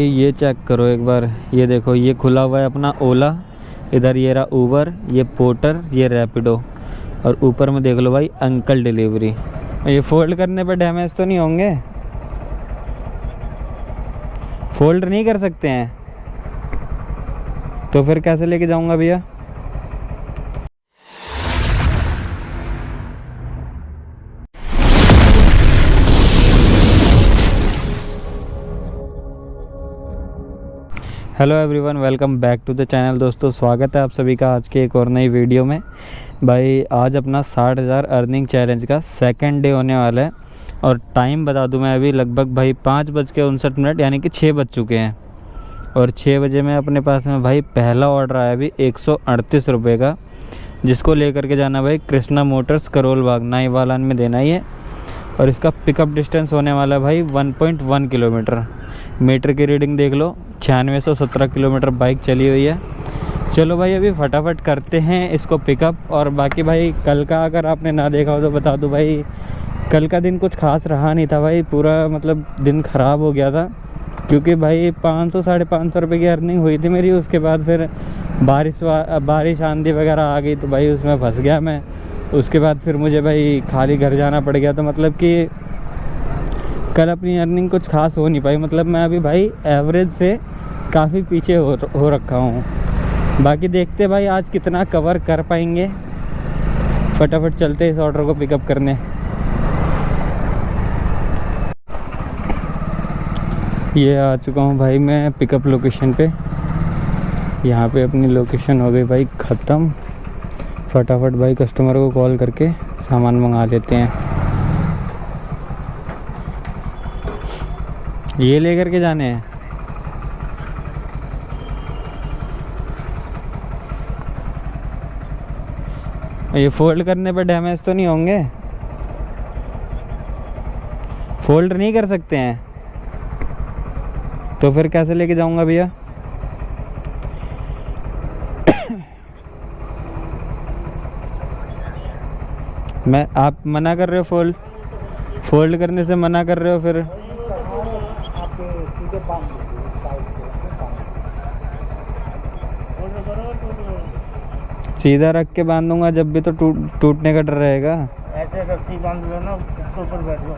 ये चेक करो एक बार, ये देखो, ये खुला हुआ है अपना ओला, इधर ये रहा उबर, ये पोर्टर, ये रैपिडो, और ऊपर में देख लो भाई अंकल डिलीवरी। ये फोल्ड करने पर डैमेज तो नहीं होंगे? फोल्ड नहीं कर सकते हैं तो फिर कैसे लेके जाऊंगा भैया? Hello everyone, welcome back to the channel. दोस्तों स्वागत है आप सभी का आज के एक और नई वीडियो में। भाई आज अपना 60,000 अर्निंग चैलेंज का सेकंड डे होने वाला है और टाइम बता दूं मैं, अभी लगभग भाई 5:59 यानी कि 6 बज चुके हैं। और 6 बजे में अपने पास में भाई पहला ऑर्डर आया अभी 138 रुपये का, जिसको लेकर के जाना भाई कृष्णा मोटर्स करोल बाग नई वालान में देना ही है। और इसका पिकअप डिस्टेंस होने वाला है भाई 1.1 किलोमीटर। मीटर की रीडिंग देख लो, 9617 किलोमीटर बाइक चली हुई है। चलो भाई अभी फटाफट करते हैं इसको पिकअप। और बाकी भाई कल का अगर आपने ना देखा हो तो बता दूं भाई, कल का दिन कुछ खास रहा नहीं था भाई, पूरा मतलब दिन ख़राब हो गया था। क्योंकि भाई 500-550 रुपये की अर्निंग हुई थी मेरी। उसके बाद फिर बारिश आंधी वगैरह आ गई तो भाई उसमें फंस गया मैं। उसके बाद फिर मुझे भाई खाली घर जाना पड़ गया। तो मतलब कि कल अपनी अर्निंग कुछ खास हो नहीं पाई। मतलब मैं अभी भाई एवरेज से काफ़ी पीछे हो रखा हूँ। बाकी देखते भाई आज कितना कवर कर पाएंगे। फटाफट चलते इस ऑर्डर को पिकअप करने। ये आ चुका हूँ भाई मैं पिकअप लोकेशन पे। यहाँ पे अपनी लोकेशन हो गई भाई ख़त्म। फटाफट भाई कस्टमर को कॉल करके सामान मंगा लेते हैं। ये लेकर के जाने हैं। ये फोल्ड करने पर डैमेज तो नहीं होंगे? फोल्ड नहीं कर सकते हैं तो फिर कैसे लेके जाऊंगा भैया? मैं आप मना कर रहे हो, फोल्ड करने से मना कर रहे हो फिर? सीधा रख के बांधूंगा जब भी तो टूटने का डर रहेगा। ऐसे रस्सी बांध लो ना, इसके ऊपर बैठ लो,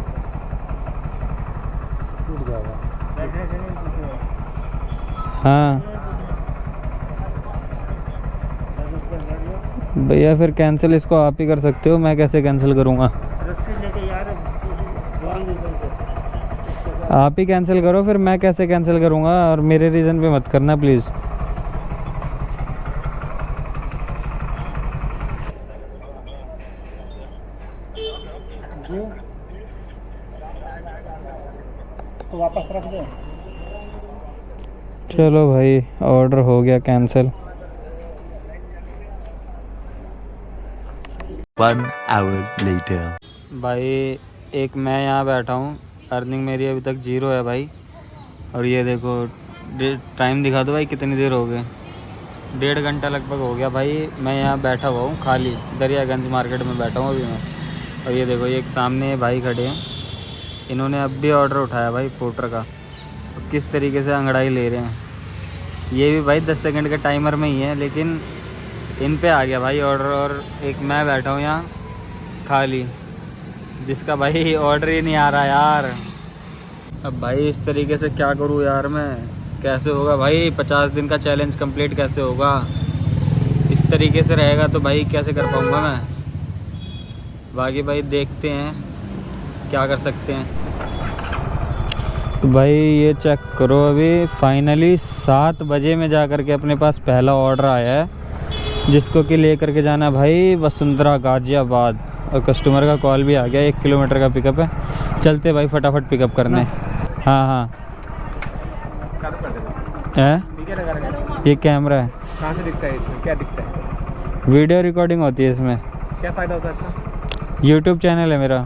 टूट जाएगा। बैठने से नहीं टूटेगा। हाँ भैया फिर कैंसिल इसको आप ही कर सकते हो, मैं कैसे कैंसिल करूँगा? रस्सी लेके यार बांध दो। आप ही कैंसिल करो फिर, मैं कैसे कैंसिल करूँगा? और मेरे रीज़न पे मत करना प्लीज़। तो वापस रख दो। चलो भाई ऑर्डर हो गया कैंसिल। 1 hour later. भाई एक मैं यहाँ बैठा हूँ, अर्निंग मेरी अभी तक 0 है भाई। और ये देखो टाइम दिखा दो भाई कितनी देर हो गई। 1.5 घंटा लगभग हो गया भाई। मैं यहाँ बैठा हुआ हूँ खाली, दरियागंज मार्केट में बैठा हूँ अभी मैं। और ये देखो ये एक सामने भाई खड़े हैं, इन्होंने अब भी ऑर्डर उठाया भाई पोर्टर का। तो किस तरीके से अंगड़ाई ले रहे हैं। ये भी भाई 10 सेकंड के टाइमर में ही है, लेकिन इन पे आ गया भाई ऑर्डर। और एक मैं बैठा हूँ यहाँ खाली, जिसका भाई ऑर्डर ही नहीं आ रहा यार। अब भाई इस तरीके से क्या करूँ यार मैं? कैसे होगा भाई 50 दिन का चैलेंज कंप्लीट कैसे होगा? इस तरीके से रहेगा तो भाई कैसे कर पाऊँगा मैं? बाकी भाई देखते हैं क्या कर सकते हैं। भाई ये चेक करो, अभी फाइनली 7 बजे में जा कर के अपने पास पहला ऑर्डर आया है, जिसको कि ले करके जाना भाई वसुंधरा गाजियाबाद। और कस्टमर का कॉल भी आ गया, 1 किलोमीटर का पिकअप है। चलते भाई फटाफट पिकअप करने। हाँ हाँ है, ये कैमरा है। कहाँ से दिखता है इसमें? क्या दिखता है? वीडियो रिकॉर्डिंग होती है इसमें। क्या फ़ायदा होता है इसका? यूट्यूब चैनल है मेरा।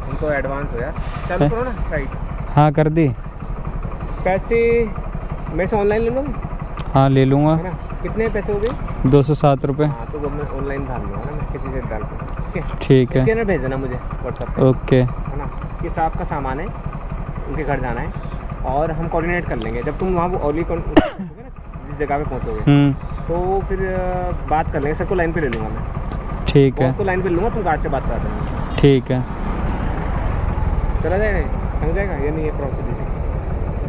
हम तो एडवांस हो यार। चालू करो ना राइट। हाँ कर दी। पैसे मेरे से ऑनलाइन ले लोगे? हाँ ले लूँगा। है ना? कितने पैसे हो गए? 207 रुपये। हाँ तो मैं ऑनलाइन डाल लूँगा ना, मैं किसी से डाल के। ठीक है, स्कैनर भेज देना मुझे व्हाट्सएप पे। ओके। है ना? किस आपका सामान है, उनके घर जाना है। और हम कोऑर्डिनेट कर लेंगे। जब तुम वहाँ ओली पहुँचोगे ना, जिस जगह पे पहुँचोगे तो फिर बात कर लेंगे। सबको लाइन पे ले लूँगा मैं। ठीक है, उसको लाइन पे लूँगा, तुम गार्ड से बात करा देना। ठीक है। चला जाएगा, समझ जाएगा। ये नहीं है प्रोसीजर,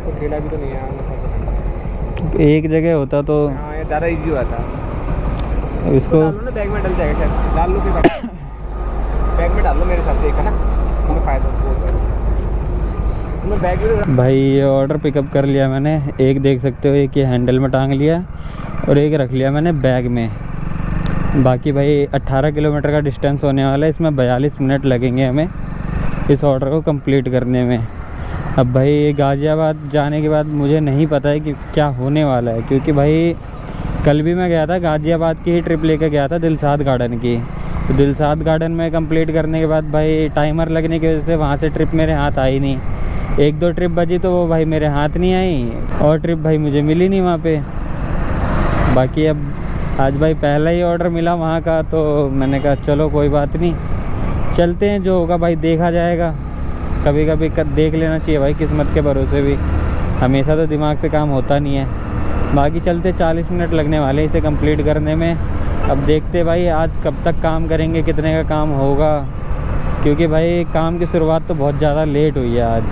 तो ठेला भी तो नहीं है। एक जगह होता तो हाँ, ये ज़्यादा ईजी हुआ था। इसको डाल लो ना, बैग में डल जाएगा शायद। डाल लो, फिर बैग में डाल लो मेरे हिसाब से, एक है ना, तुम्हें फ़ायदा तुम्हें बैग में। भाई ये ऑर्डर पिकअप कर लिया मैंने। एक देख सकते हो, एक ये हैंडल में टांग लिया और एक रख लिया मैंने बैग में। बाकी भाई 18 किलोमीटर का डिस्टेंस होने वाला है। इसमें 42 मिनट लगेंगे हमें इस ऑर्डर को कंप्लीट करने में। अब भाई गाज़ियाबाद जाने के बाद मुझे नहीं पता है कि क्या होने वाला है, क्योंकि भाई कल भी मैं गया था गाज़ियाबाद की ही ट्रिप लेकर गया था, दिलसाद गार्डन की। तो दिलसाद गार्डन में कंप्लीट करने के बाद भाई टाइमर लगने की वजह से वहाँ से ट्रिप मेरे हाथ आई नहीं। एक दो ट्रिप बजी तो वो भाई मेरे हाथ नहीं आई, और ट्रिप भाई मुझे मिली नहीं वहाँ पे। बाकी अब आज भाई पहला ही ऑर्डर मिला वहाँ का, तो मैंने कहा चलो कोई बात नहीं, चलते हैं, जो होगा भाई देखा जाएगा। कभी कभी देख लेना चाहिए भाई, किस्मत के भरोसे भी हमेशा तो दिमाग से काम होता नहीं है। बाकी चलते, 40 मिनट लगने वाले इसे कंप्लीट करने में। अब देखते भाई आज कब तक काम करेंगे, कितने का काम होगा, क्योंकि भाई काम की शुरुआत तो बहुत ज़्यादा लेट हुई है आज।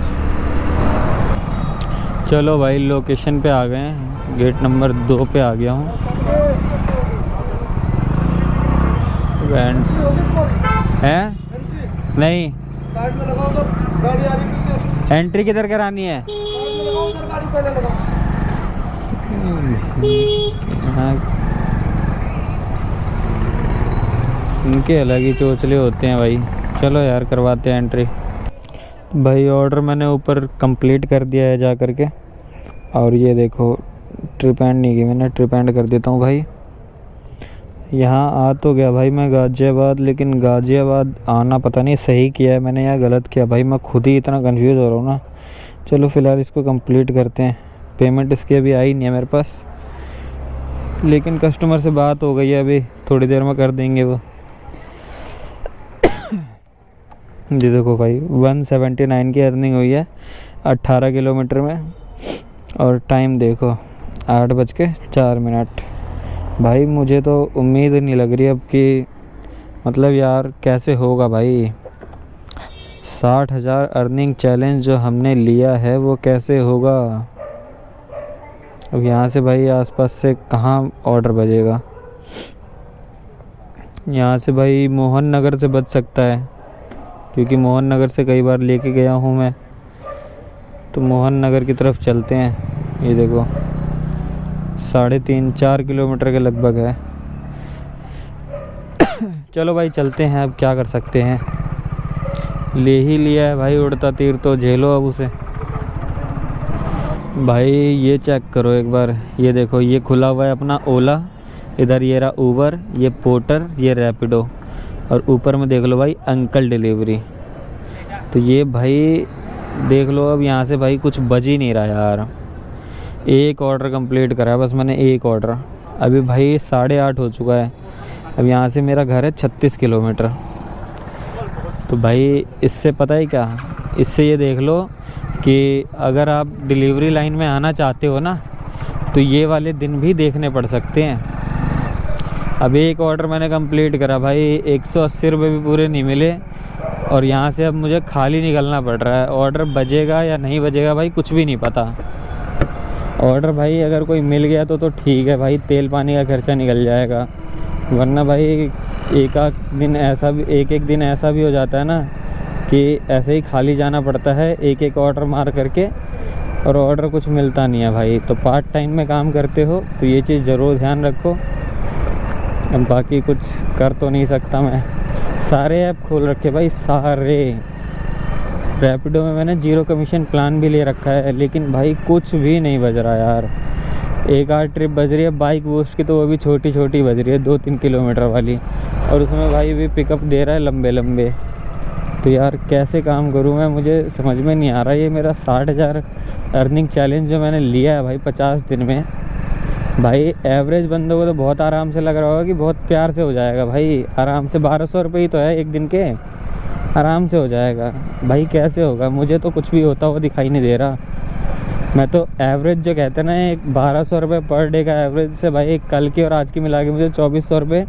चलो भाई लोकेशन पे आ गए हैं, गेट नंबर 2 पे आ गया हूँ। है नहीं, एंट्री किधर करानी है? हाँ, इनके अलग ही चोचले होते हैं भाई। चलो यार करवाते हैं एंट्री। भाई ऑर्डर मैंने ऊपर कंप्लीट कर दिया है जा कर के, और ये देखो ट्रिप एंड नहीं की मैंने, ट्रिप एंड कर देता हूँ भाई। यहाँ आ तो गया भाई मैं गाज़ियाबाद, लेकिन गाज़ियाबाद आना पता नहीं सही किया है मैंने या गलत किया भाई, मैं खुद ही इतना कंफ्यूज हो रहा हूँ ना। चलो फ़िलहाल इसको कंप्लीट करते हैं। पेमेंट इसकी अभी आई नहीं है मेरे पास, लेकिन कस्टमर से बात हो गई है, अभी थोड़ी देर में कर देंगे वो। जी देखो भाई 179 की अर्निंग हुई है 18 किलोमीटर में, और टाइम देखो 8:04। भाई मुझे तो उम्मीद नहीं लग रही अब कि, मतलब यार कैसे होगा भाई। 60,000 अर्निंग चैलेंज जो हमने लिया है वो कैसे होगा। अब यहाँ से भाई आसपास से कहाँ ऑर्डर बजेगा। यहाँ से भाई मोहन नगर से बच सकता है, क्योंकि मोहन नगर से कई बार लेके गया हूँ मैं। तो मोहन नगर की तरफ चलते हैं। ये देखो 3.5-4 किलोमीटर के लगभग है। चलो भाई चलते हैं, अब क्या कर सकते हैं, ले ही लिया है भाई उड़ता तीर, तो झेलो अब उसे। भाई ये चेक करो एक बार, ये देखो ये खुला हुआ है अपना ओला, इधर ये रहा ऊबर, ये पोर्टर, ये रैपिडो, और ऊपर में देख लो भाई अंकल डिलीवरी। तो ये भाई देख लो, अब यहाँ से भाई कुछ बज ही नहीं रहा यार। एक ऑर्डर कंप्लीट करा है बस मैंने, एक ऑर्डर। अभी भाई 8:30 हो चुका है। अब यहाँ से मेरा घर है 36 किलोमीटर। तो भाई इससे पता है क्या, इससे ये देख लो कि अगर आप डिलीवरी लाइन में आना चाहते हो ना, तो ये वाले दिन भी देखने पड़ सकते हैं। अब एक ऑर्डर मैंने कंप्लीट करा भाई, 180 रुपये भी पूरे नहीं मिले, और यहाँ से अब मुझे खाली निकलना पड़ रहा है। ऑर्डर बजेगा या नहीं बजेगा भाई कुछ भी नहीं पता। ऑर्डर भाई अगर कोई मिल गया तो ठीक है भाई, तेल पानी का खर्चा निकल जाएगा, वरना भाई एक दिन ऐसा भी हो जाता है ना कि ऐसे ही खाली जाना पड़ता है एक एक ऑर्डर मार करके, और ऑर्डर कुछ मिलता नहीं है भाई। तो पार्ट टाइम में काम करते हो तो ये चीज़ ज़रूर ध्यान रखो। अब बाकी कुछ कर तो नहीं सकता मैं, सारे ऐप खोल रखे भाई सारे। रैपिडो में मैंने 0 कमीशन प्लान भी ले रखा है, लेकिन भाई कुछ भी नहीं बज रहा यार। एक आध ट्रिप बज रही है बाइक बूस्ट की, तो वो भी छोटी छोटी बज रही है 2-3 किलोमीटर वाली, और उसमें भाई भी पिकअप दे रहा है लंबे लंबे। तो यार कैसे काम करूँ मैं, मुझे समझ में नहीं आ रहा। ये मेरा 60,000 अर्निंग चैलेंज जो मैंने लिया है भाई 50 दिन में, भाई एवरेज बंदों को तो बहुत आराम से लग रहा होगा कि बहुत प्यार से हो जाएगा भाई, आराम से 1200 रुपये ही तो है एक दिन के, आराम से हो जाएगा। भाई कैसे होगा, मुझे तो कुछ भी होता हुआ दिखाई नहीं दे रहा। मैं तो एवरेज जो कहते हैं ना, एक 1200 रुपये पर डे का एवरेज से भाई कल की और आज की मिला के मुझे 2400 रुपये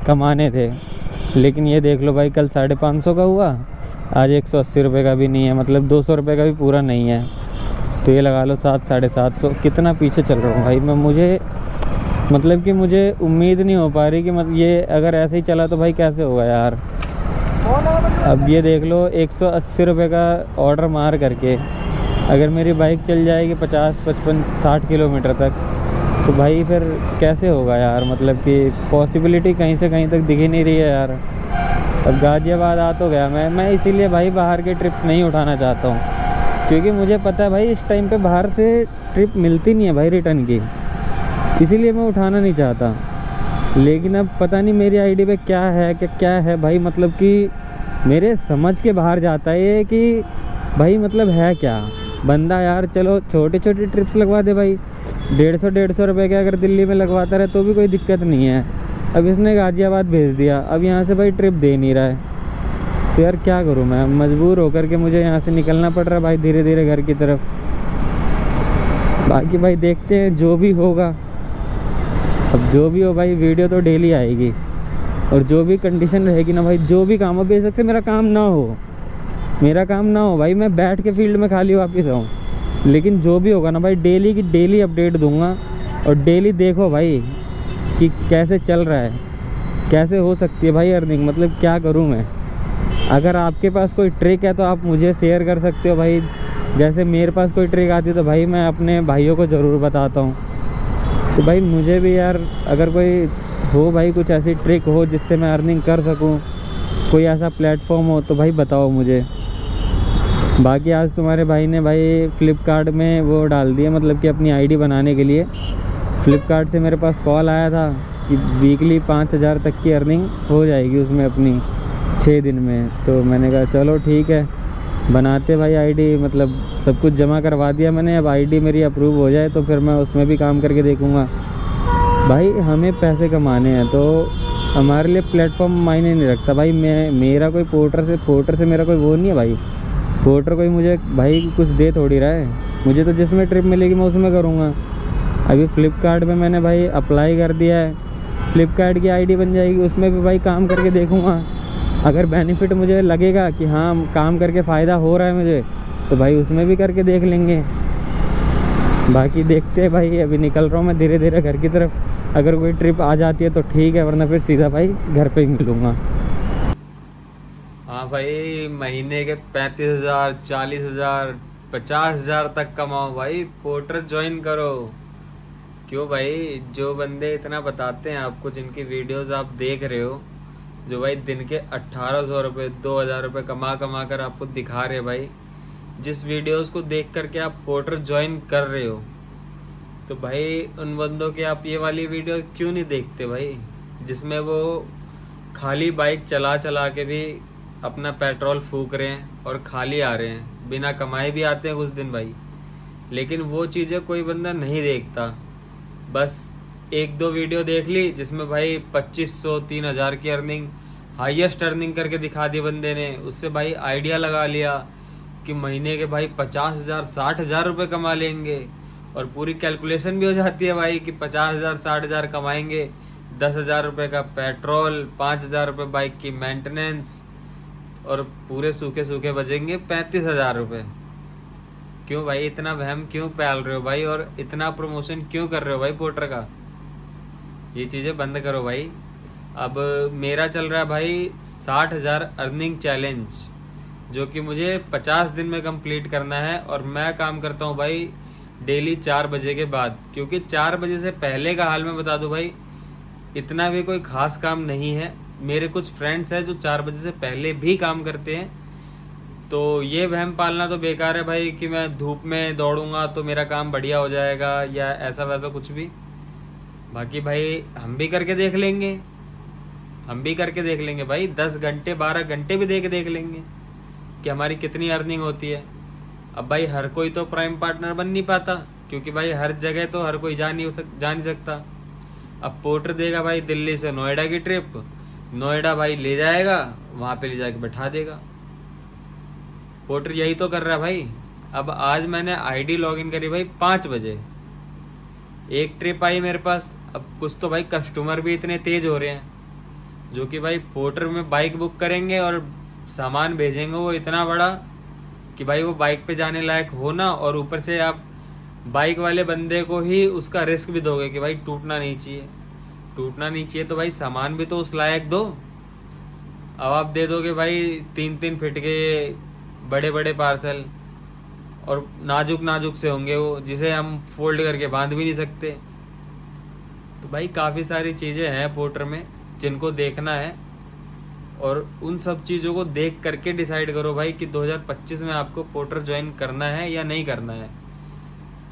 कमाने थे। लेकिन ये देख लो भाई, कल 550 का हुआ, आज 180 रुपये का भी नहीं है, मतलब 200 रुपये का भी पूरा नहीं है। तो ये लगा लो 700-750, कितना पीछे चल रहा हूँ भाई मैं। मुझे मतलब कि मुझे उम्मीद नहीं हो पा रही कि मतलब ये अगर ऐसे ही चला तो भाई कैसे होगा यार। अब ये देख लो 180 रुपये का ऑर्डर मार करके अगर मेरी बाइक चल जाएगी 50, 55, 60 किलोमीटर तक, तो भाई फिर कैसे होगा यार। मतलब कि पॉसिबिलिटी कहीं से कहीं तक दिख ही नहीं रही है यार। अब गाज़ियाबाद आ तो गया मैं इसीलिए भाई बाहर के ट्रिप्स नहीं उठाना चाहता हूँ, क्योंकि मुझे पता है भाई इस टाइम पे बाहर से ट्रिप मिलती नहीं है भाई रिटर्न की, इसीलिए मैं उठाना नहीं चाहता। लेकिन अब पता नहीं मेरी आईडी पे क्या है भाई, मतलब कि मेरे समझ के बाहर जाता है ये कि भाई मतलब है क्या बंदा यार। चलो छोटे छोटे ट्रिप्स लगवा दे भाई, 150 रुपये के अगर दिल्ली में लगवाता रहे तो भी कोई दिक्कत नहीं है। अब इसने गाज़ियाबाद भेज दिया, अब यहाँ से भाई ट्रिप दे नहीं रहा है, तो यार क्या करूँ मैं। मजबूर होकर के मुझे यहाँ से निकलना पड़ रहा है भाई धीरे धीरे घर की तरफ। बाकी भाई देखते हैं जो भी होगा। अब जो भी हो भाई, वीडियो तो डेली आएगी, और जो भी कंडीशन रहेगी ना भाई, जो भी काम हो, बेशक से मेरा काम ना हो भाई, मैं बैठ के फील्ड में खाली वापस आऊँ, लेकिन जो भी होगा ना भाई डेली की डेली अपडेट दूंगा। और डेली देखो भाई कि कैसे चल रहा है, कैसे हो सकती है भाई अर्निंग, मतलब क्या करूँ मैं। अगर आपके पास कोई ट्रिक है तो आप मुझे शेयर कर सकते हो भाई। जैसे मेरे पास कोई ट्रिक आती है तो भाई मैं अपने भाइयों को ज़रूर बताता हूँ। तो भाई मुझे भी यार अगर कोई हो भाई, कुछ ऐसी ट्रिक हो जिससे मैं अर्निंग कर सकूं, कोई ऐसा प्लेटफॉर्म हो तो भाई बताओ मुझे। बाकी आज तुम्हारे भाई ने भाई फ़्लिपकार्ट में वो डाल दिया, मतलब कि अपनी आईडी बनाने के लिए फ़्लिपकार्ट से मेरे पास कॉल आया था कि वीकली 5000 तक की अर्निंग हो जाएगी उसमें अपनी 6 दिन में। तो मैंने कहा चलो ठीक है, बनाते भाई आईडी, मतलब सब कुछ जमा करवा दिया मैंने। अब आईडी मेरी अप्रूव हो जाए तो फिर मैं उसमें भी काम करके देखूँगा। भाई हमें पैसे कमाने हैं तो हमारे लिए प्लेटफॉर्म मायने नहीं रखता भाई। मेरा कोई पोर्टर से मेरा कोई वो नहीं है भाई। पोर्टर कोई मुझे भाई कुछ दे थोड़ी रहा है, मुझे तो जिसमें ट्रिप मिलेगी मैं उसमें करूँगा। अभी फ़्लिपकार्ट में मैंने भाई अप्लाई कर दिया है, फ़्लिपकार्ट की आईडी बन जाएगी, उसमें भी भाई काम करके देखूँगा। अगर बेनिफिट मुझे लगेगा कि हाँ काम करके फ़ायदा हो रहा है मुझे, तो भाई उसमें भी करके देख लेंगे। बाकी देखते हैं भाई, अभी निकल रहा हूँ मैं धीरे धीरे घर की तरफ। अगर कोई ट्रिप आ जाती है तो ठीक है, वरना फिर सीधा भाई घर पे ही मिलूँगा। हाँ भाई, महीने के 35,000, 40,000, 50,000 तक कमाओ भाई, पोर्टर ज्वाइन करो। क्यों भाई, जो बंदे इतना बताते हैं आपको, जिनकी वीडियोस आप देख रहे हो, जो भाई दिन के 1800 रुपये, 2000 रुपये कमा कर आपको दिखा रहे भाई, जिस वीडियोस को देख करके आप पोर्टर ज्वाइन कर रहे हो, तो भाई उन बंदों के आप ये वाली वीडियो क्यों नहीं देखते भाई, जिसमें वो खाली बाइक चला के भी अपना पेट्रोल फूक रहे हैं और खाली आ रहे हैं, बिना कमाए भी आते हैं कुछ दिन भाई। लेकिन वो चीज़ें कोई बंदा नहीं देखता। बस 1-2 वीडियो देख ली जिसमें भाई 2500, 3000 की अर्निंग, हाईएस्ट अर्निंग करके दिखा दी बंदे ने। उससे भाई आइडिया लगा लिया कि महीने के भाई 50,000, 60,000 रुपये कमा लेंगे, और पूरी कैलकुलेशन भी हो जाती है भाई कि 50,000, 60,000 कमाएंगे, 10,000 रुपये का पेट्रोल, 5,000 रुपये बाइक की मेंटेनेंस, और पूरे सूखे बचेंगे 35,000 रुपये। क्यों भाई इतना वहम क्यों पाल रहे हो भाई, और इतना प्रमोशन क्यों कर रहे हो भाई पोर्टर का। ये चीज़ें बंद करो भाई। अब मेरा चल रहा है भाई 60,000 अर्निंग चैलेंज, जो कि मुझे 50 दिन में कंप्लीट करना है। और मैं काम करता हूँ भाई डेली 4 बजे के बाद, क्योंकि 4 बजे से पहले का हाल मैं बता दूँ भाई, इतना भी कोई ख़ास काम नहीं है। मेरे कुछ फ्रेंड्स हैं जो 4 बजे से पहले भी काम करते हैं, तो ये वहम पालना तो बेकार है भाई कि मैं धूप में दौड़ूंगा तो मेरा काम बढ़िया हो जाएगा या ऐसा वैसा कुछ भी। बाकी भाई हम भी करके देख लेंगे भाई, 10 घंटे 12 घंटे भी देख लेंगे कि हमारी कितनी अर्निंग होती है। अब भाई हर कोई तो प्राइम पार्टनर बन नहीं पाता, क्योंकि भाई हर जगह तो हर कोई जा नहीं सकता। अब पोर्टर देगा भाई दिल्ली से नोएडा की ट्रिप, नोएडा भाई ले जाएगा, वहाँ पे ले जाके बैठा देगा। पोर्टर यही तो कर रहा है भाई। अब आज मैंने आईडी लॉगिन करी भाई 5 बजे, एक ट्रिप आई मेरे पास। अब कुछ तो भाई कस्टमर भी इतने तेज हो रहे हैं जो कि भाई पोर्टर में बाइक बुक करेंगे और सामान भेजेंगे वो इतना बड़ा कि भाई वो बाइक पे जाने लायक हो ना, और ऊपर से आप बाइक वाले बंदे को ही उसका रिस्क भी दोगे कि भाई टूटना नहीं चाहिए, टूटना नहीं चाहिए, तो भाई सामान भी तो उस लायक दो। अब आप दे दोगे भाई 3-3 फीट के बड़े बड़े पार्सल, और नाजुक नाजुक से होंगे वो, जिसे हम फोल्ड करके बांध भी नहीं सकते। तो भाई काफ़ी सारी चीज़ें हैं पोर्टर में जिनको देखना है, और उन सब चीज़ों को देख करके डिसाइड करो भाई कि 2025 में आपको पोर्टर ज्वाइन करना है या नहीं करना है।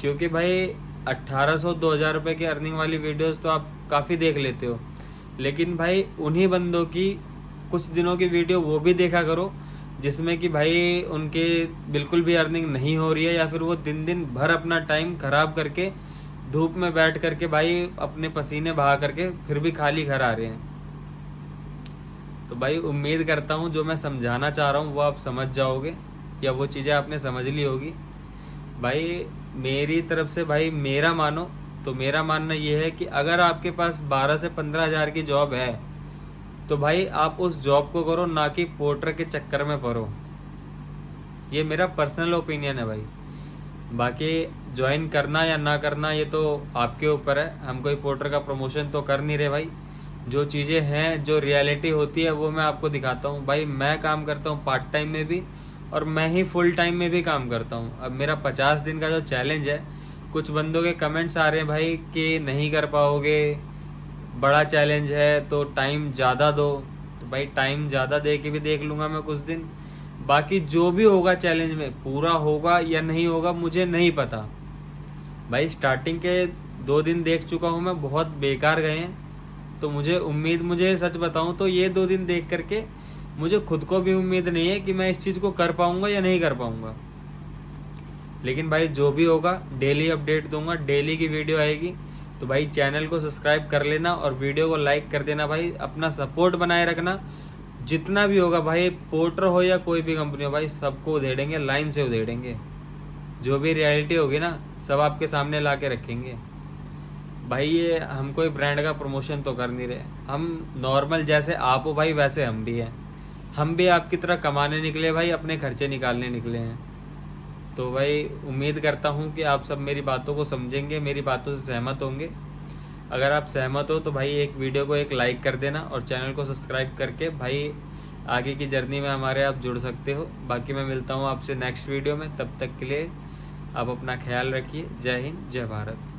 क्योंकि भाई 1800-2000 रुपये की अर्निंग वाली वीडियोस तो आप काफ़ी देख लेते हो, लेकिन भाई उन्हीं बंदों की कुछ दिनों की वीडियो वो भी देखा करो जिसमें कि भाई उनके बिल्कुल भी अर्निंग नहीं हो रही है, या फिर वो दिन दिन भर अपना टाइम ख़राब करके धूप में बैठ करके भाई अपने पसीने बहा करके फिर भी खाली घर आ रहे हैं। तो भाई उम्मीद करता हूँ जो मैं समझाना चाह रहा हूँ वो आप समझ जाओगे, या वो चीज़ें आपने समझ ली होगी। भाई मेरी तरफ से भाई मेरा मानो तो मेरा मानना ये है कि अगर आपके पास 12 से 15 हज़ार की जॉब है तो भाई आप उस जॉब को करो, ना कि पोर्टर के चक्कर में पड़ो। ये मेरा पर्सनल ओपिनियन है भाई। बाकी ज्वाइन करना या ना करना ये तो आपके ऊपर है, हम कोई पोर्टर का प्रमोशन तो कर नहीं रहे भाई। जो चीज़ें हैं, जो रियलिटी होती है वो मैं आपको दिखाता हूँ। भाई मैं काम करता हूँ पार्ट टाइम में भी, और मैं ही फुल टाइम में भी काम करता हूँ। अब मेरा 50 दिन का जो चैलेंज है, कुछ बंदों के कमेंट्स आ रहे हैं भाई कि नहीं कर पाओगे, बड़ा चैलेंज है तो टाइम ज़्यादा दो। तो भाई टाइम ज़्यादा दे के भी देख लूँगा मैं कुछ दिन। बाकी जो भी होगा चैलेंज में पूरा होगा या नहीं होगा मुझे नहीं पता भाई। स्टार्टिंग के 2 दिन देख चुका हूँ मैं, बहुत बेकार गए हैं। तो मुझे सच बताऊँ तो ये 2 दिन देख करके मुझे खुद को भी उम्मीद नहीं है कि मैं इस चीज़ को कर पाऊँगा या नहीं कर पाऊँगा। लेकिन भाई जो भी होगा डेली अपडेट दूंगा, डेली की वीडियो आएगी। तो भाई चैनल को सब्सक्राइब कर लेना और वीडियो को लाइक कर देना भाई। अपना सपोर्ट बनाए रखना, जितना भी होगा भाई, पोर्टर हो या कोई भी कंपनी हो भाई, सबको उधेड़ेंगे, लाइन से उधेड़ेंगे। जो भी रियलिटी होगी ना सब आपके सामने ला के रखेंगे भाई। ये हम कोई ब्रांड का प्रमोशन तो कर नहीं रहे, हम नॉर्मल जैसे आप हो भाई वैसे हम भी हैं। हम भी आपकी तरह कमाने निकले भाई, अपने खर्चे निकालने निकले हैं। तो भाई उम्मीद करता हूँ कि आप सब मेरी बातों को समझेंगे, मेरी बातों से सहमत होंगे। अगर आप सहमत हो तो भाई एक वीडियो को एक लाइक कर देना, और चैनल को सब्सक्राइब करके भाई आगे की जर्नी में हमारे आप जुड़ सकते हो। बाकी मैं मिलता हूँ आपसे नेक्स्ट वीडियो में, तब तक के लिए आप अपना ख्याल रखिए। जय हिंद, जय भारत।